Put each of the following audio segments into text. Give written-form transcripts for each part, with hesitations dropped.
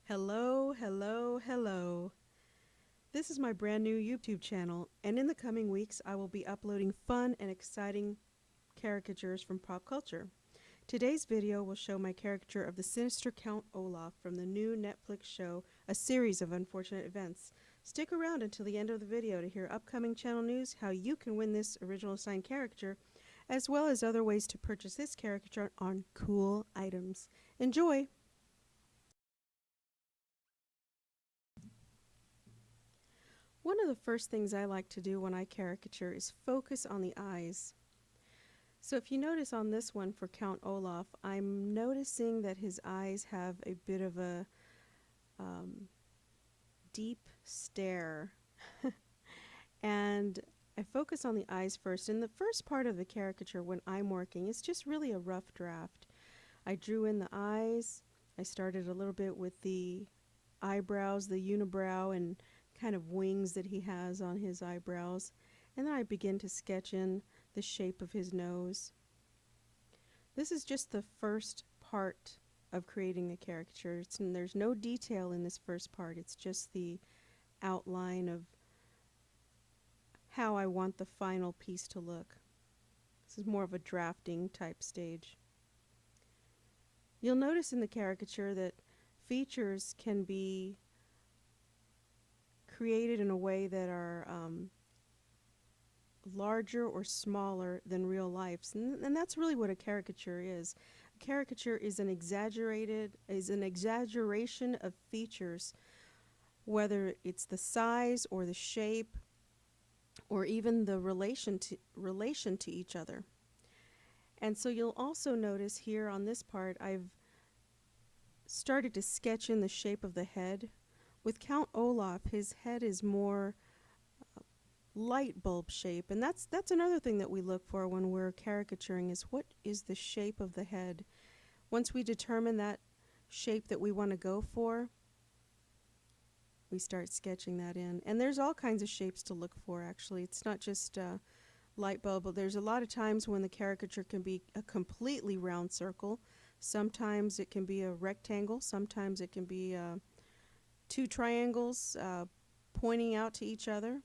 Hello, hello, hello. This is my brand new YouTube channel, and in the coming weeks, I will be uploading fun and exciting caricatures from pop culture. Today's video will show my caricature of the sinister Count Olaf from the new Netflix show, A Series of Unfortunate Events. Stick around until the end of the video to hear upcoming channel news, how you can win this original signed caricature, as well as other ways to purchase this caricature on cool items. Enjoy! One of the first things I like to do when I caricature is focus on the eyes. So if you notice on this one for Count Olaf, I'm noticing that his eyes have a bit of a deep stare. And I focus on the eyes first. In the first part of the caricature when I'm working, it's just really a rough draft. I drew in the eyes. I started a little bit with the eyebrows, the unibrow, and kind of wings that he has on his eyebrows. And then I begin to sketch in the shape of his nose. This is just the first part of creating the caricature. There's no detail in this first part. It's just the outline of how I want the final piece to look. This is more of a drafting type stage. You'll notice in the caricature that features can be created in a way that are larger or smaller than real life. And that's really what a caricature is. A caricature is an exaggeration of features, whether it's the size or the shape or even the relation to each other. And so you'll also notice here on this part I've started to sketch in the shape of the head. With Count Olaf, his head is more light bulb shape, and that's another thing that we look for when we're caricaturing is what is the shape of the head. Once we determine that shape that we want to go for, we start sketching that in. And there's all kinds of shapes to look for, actually. It's not just light bulb, but there's a lot of times when the caricature can be a completely round circle. Sometimes it can be a rectangle. Sometimes it can be two triangles pointing out to each other.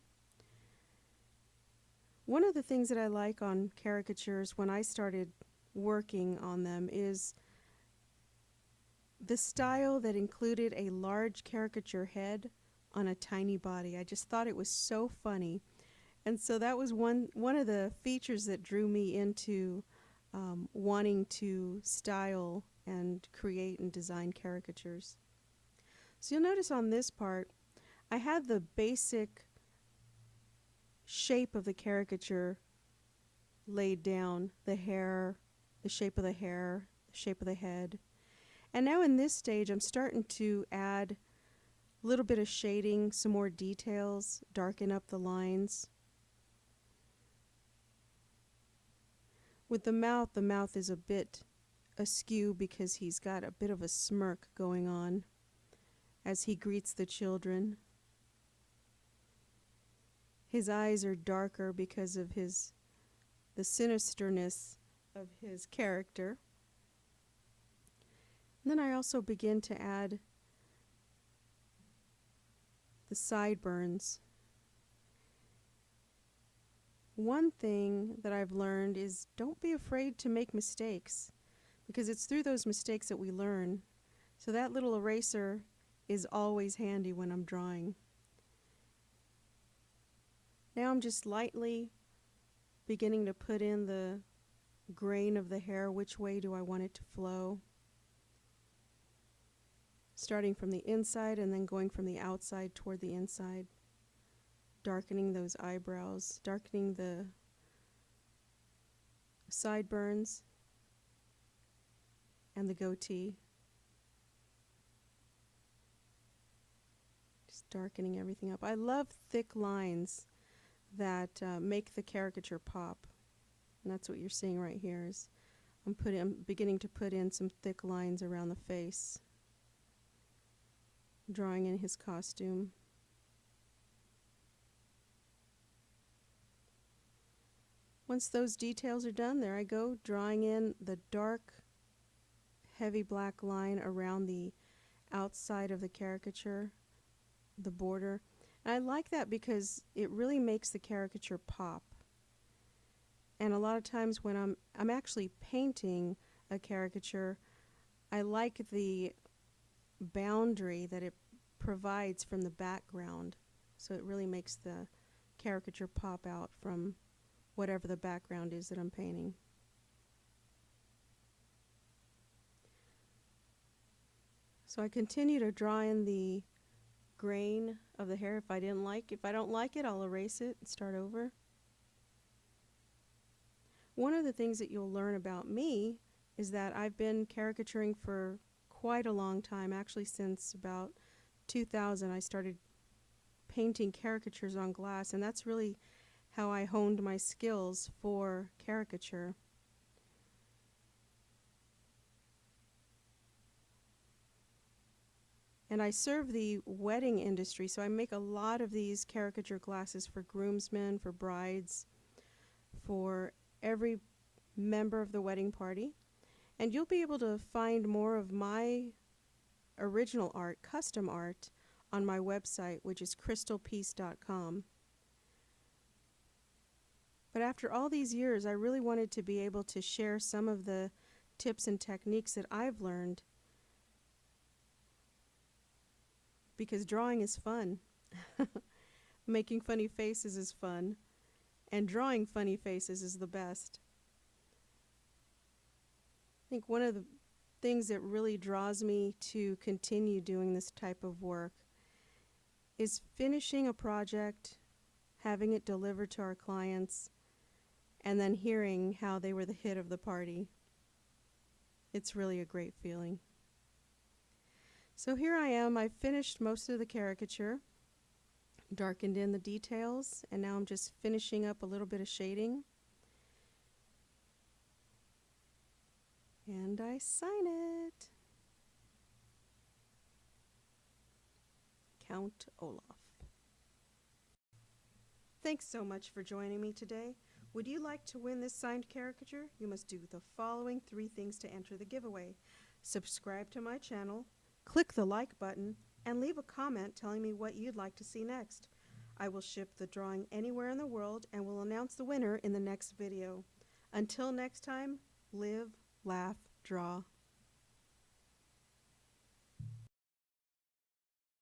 One of the things that I like on caricatures when I started working on them is the style that included a large caricature head on a tiny body. I just thought it was so funny. And so that was one of the features that drew me into wanting to style and create and design caricatures. So you'll notice on this part, I had the basic shape of the caricature laid down, the hair, the shape of the hair, the shape of the head. And now in this stage, I'm starting to add a little bit of shading, some more details, darken up the lines. With the mouth is a bit askew because he's got a bit of a smirk going on as he greets the children. His eyes are darker because of the sinisterness of his character. And then I also begin to add the sideburns. One thing that I've learned is don't be afraid to make mistakes, because it's through those mistakes that we learn. So that little eraser is always handy when I'm drawing. Now I'm just lightly beginning to put in the grain of the hair. Which way do I want it to flow? Starting from the inside and then going from the outside toward the inside. Darkening those eyebrows, darkening the sideburns and the goatee. Just darkening everything up. I love thick lines that make the caricature pop. And that's what you're seeing right here is I'm beginning to put in some thick lines around the face, drawing in his costume. Once those details are done, there I go, drawing in the dark, heavy black line around the outside of the caricature, the border. And I like that because it really makes the caricature pop. And a lot of times when I'm actually painting a caricature, I like the boundary that it provides from the background. So it really makes the caricature pop out from whatever the background is that I'm painting. So I continue to draw in the grain of the hair. If I don't like it, I'll erase it and start over. One of the things that you'll learn about me is that I've been caricaturing for quite a long time. Actually, since about 2000, I started painting caricatures on glass, and that's really how I honed my skills for caricature. And I serve the wedding industry, so I make a lot of these caricature glasses for groomsmen, for brides, for every member of the wedding party. And you'll be able to find more of my original art, custom art, on my website, which is crystalpeace.com. But after all these years, I really wanted to be able to share some of the tips and techniques that I've learned, because drawing is fun. Making funny faces is fun, and drawing funny faces is the best. I think one of the things that really draws me to continue doing this type of work is finishing a project, having it delivered to our clients, and then hearing how they were the hit of the party. It's really a great feeling. So here I am. I've finished most of the caricature, darkened in the details, and now I'm just finishing up a little bit of shading. And I sign it. Count Olaf. Thanks so much for joining me today. Would you like to win this signed caricature? You must do the following 3 things to enter the giveaway. Subscribe to my channel, click the like button, and leave a comment telling me what you'd like to see next. I will ship the drawing anywhere in the world and will announce the winner in the next video. Until next time, live, laugh, draw.